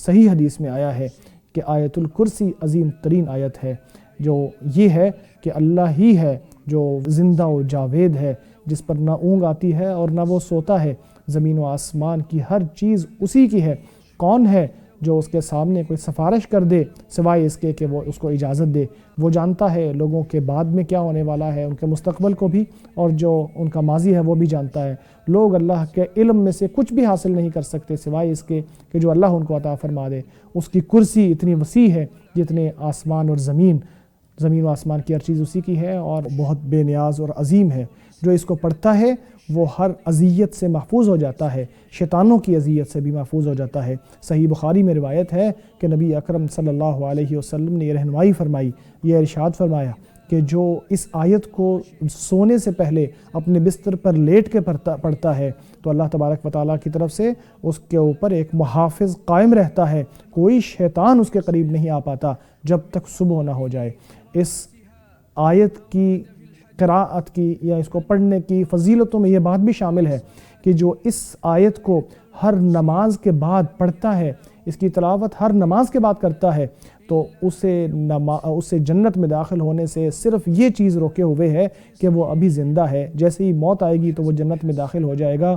صحیح حدیث میں آیا ہے کہ آیت الکرسی عظیم ترین آیت ہے، جو یہ ہے کہ اللہ ہی ہے جو زندہ و جاوید ہے، جس پر نہ اونگ آتی ہے اور نہ وہ سوتا ہے، زمین و آسمان کی ہر چیز اسی کی ہے۔ کون ہے جو اس کے سامنے کوئی سفارش کر دے سوائے اس کے کہ وہ اس کو اجازت دے؟ وہ جانتا ہے لوگوں کے بعد میں کیا ہونے والا ہے، ان کے مستقبل کو بھی، اور جو ان کا ماضی ہے وہ بھی جانتا ہے۔ لوگ اللہ کے علم میں سے کچھ بھی حاصل نہیں کر سکتے سوائے اس کے کہ جو اللہ ان کو عطا فرما دے۔ اس کی کرسی اتنی وسیع ہے جتنے آسمان اور زمین و آسمان کی ہر چیز اسی کی ہے، اور بہت بے نیاز اور عظیم ہے۔ جو اس کو پڑھتا ہے وہ ہر اذیت سے محفوظ ہو جاتا ہے، شیطانوں کی اذیت سے بھی محفوظ ہو جاتا ہے۔ صحیح بخاری میں روایت ہے کہ نبی اکرم صلی اللہ علیہ وسلم نے یہ رہنمائی فرمائی، یہ ارشاد فرمایا کہ جو اس آیت کو سونے سے پہلے اپنے بستر پر لیٹ کے پڑھتا ہے تو اللہ تبارک و تعالیٰ کی طرف سے اس کے اوپر ایک محافظ قائم رہتا ہے، کوئی شیطان اس کے قریب نہیں آ پاتا جب تک صبح نہ ہو جائے۔ اس آیت کی قراءت کی یا اس کو پڑھنے کی فضیلتوں میں یہ بات بھی شامل ہے کہ جو اس آیت کو ہر نماز کے بعد پڑھتا ہے، اس کی تلاوت ہر نماز کے بعد کرتا ہے، تو اسے جنت میں داخل ہونے سے صرف یہ چیز روکے ہوئے ہے کہ وہ ابھی زندہ ہے۔ جیسے ہی موت آئے گی تو وہ جنت میں داخل ہو جائے گا۔